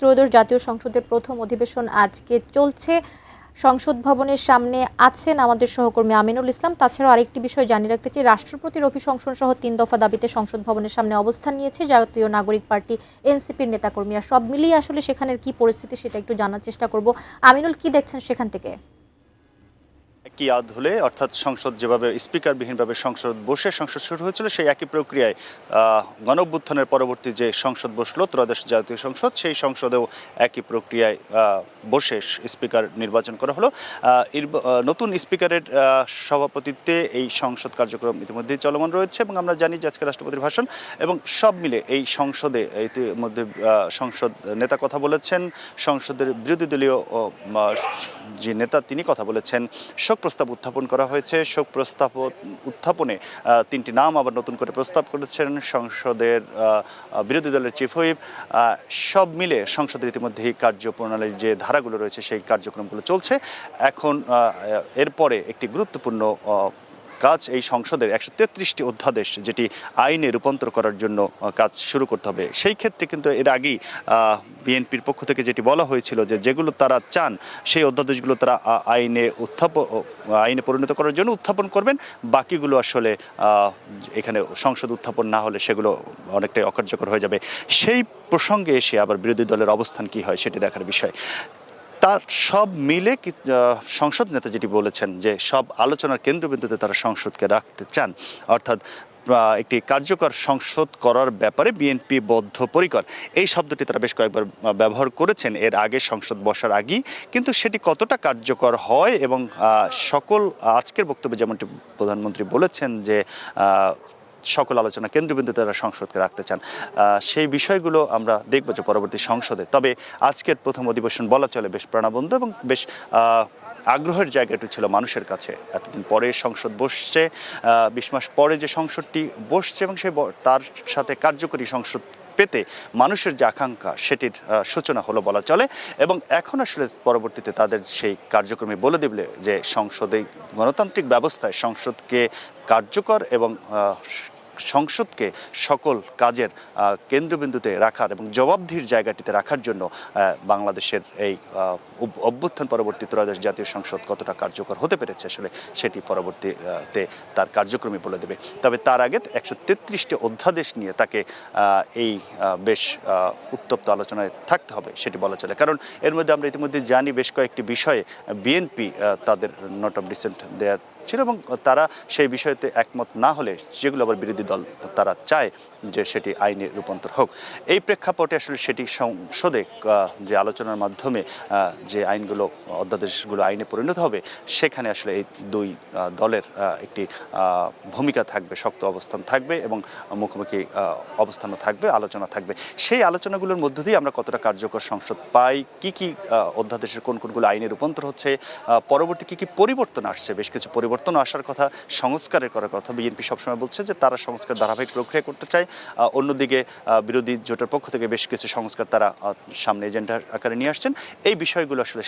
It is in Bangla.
ত্রয়োদশ জাতীয় সংসদের প্রথম অধিবেশন আজকে চলছে। সংসদ ভবনের সামনে আছেন আমাদের সহকর্মী আমিনুল ইসলাম। তাছাড়াও আরেকটি বিষয় জানিয়ে রাখতে চাই, রাষ্ট্রপতির অভিশংসন সহ ৩ দফা দাবিতে সংসদ ভবনের সামনে অবস্থান নিয়েছে জাতীয় নাগরিক পার্টি এনসিপির নেতাকর্মীরা। সব মিলিয়ে আসলে সেখানের কি পরিস্থিতি সেটা একটু জানার চেষ্টা করব। আমিনুল, কি দেখছেন সেখান থেকে? একই আধ হলে অর্থাৎ সংসদ যেভাবে স্পিকারবিহীনভাবে সংসদ বসে সংসদ শুরু হয়েছিল, সেই একই প্রক্রিয়ায় গণঅভ্যুত্থানের পরবর্তী যে সংসদ বসলো ত্রয়োদশ জাতীয় সংসদ, সেই সংসদেও একই প্রক্রিয়ায় বসে স্পিকার নির্বাচন করা হলো। নতুন স্পিকারের সভাপতিত্বে এই সংসদ কার্যক্রম ইতিমধ্যেই চলমান রয়েছে এবং আমরা জানি যে আজকে রাষ্ট্রপতির ভাষণ এবং সব মিলে এই সংসদে ইতিমধ্যে সংসদ নেতা কথা বলেছেন। সংসদের বিরোধী দলীয় যে নেতা তিনি কথা বলেছেন। শোক প্রস্তাব উত্থাপন করা হয়েছে। শোক প্রস্তাব উত্থাপনে 3টি নাম আবার নতুন করে প্রস্তাব করেছেন সংসদের বিরোধী দলের চিফ হুইপ। সব মিলে সংসদের ইতিমধ্যেই কার্যপ্রণালীর যে ধারাগুলো রয়েছে সেই কার্যক্রমগুলো চলছে। এখন এরপরে একটি গুরুত্বপূর্ণ কাজ, এই সংসদের 133টি অধ্যাদেশ যেটি আইনে রূপান্তর করার জন্য কাজ শুরু করতে হবে। সেই ক্ষেত্রে কিন্তু এর আগেই বিএনপির পক্ষ থেকে যেটি বলা হয়েছিল যে যেগুলো তারা চান সেই অধ্যাদেশগুলো তারা আইনে পরিণত করার জন্য উত্থাপন করবেন, বাকিগুলো আসলে এখানে সংসদ উত্থাপন না হলে সেগুলো অনেকটাই অকার্যকর হয়ে যাবে। সেই প্রসঙ্গে এসে আবার বিরোধী দলের অবস্থান কি হয় সেটি দেখার বিষয়। তার সব মিলে সংসদ নেতা যেটি বলেছেন যে সব আলোচনার কেন্দ্রবিন্দুতে তারা সংসদকে রাখতে চান, অর্থাৎ একটি কার্যকর সংসদ করার ব্যাপারে বিএনপি বদ্ধপরিকর। এই শব্দটি তারা বেশ কয়েকবার ব্যবহার করেছেন এর আগে, সংসদ বসার আগেই। কিন্তু সেটি কতটা কার্যকর হয় এবং সকল আজকের বক্তব্যে যেমনটি প্রধানমন্ত্রী বলেছেন যে সকল আলোচনা কেন্দ্রবিন্দুতে তারা সংসদকে রাখতে চান, সেই বিষয়গুলো আমরা দেখব যে পরবর্তী সংসদে। তবে আজকের প্রথম অধিবেশন বলা চলে বেশ প্রাণবন্ত এবং বেশ আগ্রহের জায়গাটি ছিল মানুষের কাছে। এতদিন পরে সংসদ বসছে, 20 মাস পরে যে সংসদটি বসছে এবং তার সাথে কার্যকরী সংসদ পেতে মানুষের যে আকাঙ্ক্ষা সেটির সূচনা হলো বলা চলে। এবং এখন আসলে পরবর্তীতে তাদের সেই কার্যক্রমে বলে দিবে যে সংসদে গণতান্ত্রিক ব্যবস্থায় সংসদকে কার্যকর এবং সংসদকে সকল কাজের কেন্দ্রবিন্দুতে রাখার এবং জবাবদিহির জায়গাটিতে রাখার জন্য বাংলাদেশের এই অভ্যুত্থান পরবর্তী ত্রয়োদশ জাতীয় সংসদ কতটা কার্যকর হতে পেরেছে আসলে সেটি পরবর্তীতে তার কার্যক্রমে বলে দেবে। তবে তার আগে 133টি অধ্যাদেশ নিয়ে তাকে এই বেশ উত্তপ্ত আলোচনায় থাকতে হবে সেটি বলা চলে। কারণ এর মধ্যে আমরা ইতিমধ্যে জানি বেশ কয়েকটি বিষয়ে বিএনপি তাদের নোট অফ ডিসেন্ট দেয়া ছিল এবং তারা সেই বিষয়তে একমত না হলে যেগুলো আবার বিরোধী দল তারা চায় যে সেটি আইনে রূপান্তর হোক। এই প্রেক্ষাপটে আসলে সেটি সংসদে যে আলোচনার মাধ্যমে যে আইনগুলো অধ্যাদেশগুলো আইনে পরিণত হবে সেখানে আসলে এই দুই দলের একটি ভূমিকা থাকবে, শক্ত অবস্থান থাকবে এবং মুখোমুখি অবস্থানও থাকবে, আলোচনা থাকবে। সেই আলোচনাগুলোর মধ্য দিয়ে আমরা কতটা কার্যকর সংসদ পাই, কি অধ্যাদেশের কোনগুলো আইনে রূপান্তর হচ্ছে, পরবর্তী কি পরিবর্তন আসছে, বেশ কিছু পরিবর্তন আসার কথা, সংস্কারের করার কথা। বিএনপি সবসময় বলছে যে তারা সংস্কার ধারাবাহিক প্রক্রিয়া করতে চায়। অন্যদিকে বিরোধী জোটের পক্ষ থেকে বেশ কিছু সংস্কার তারা সামনে এজেন্ডা আকারে নিয়ে আসছেন। এই বিষয়গুলো আসলে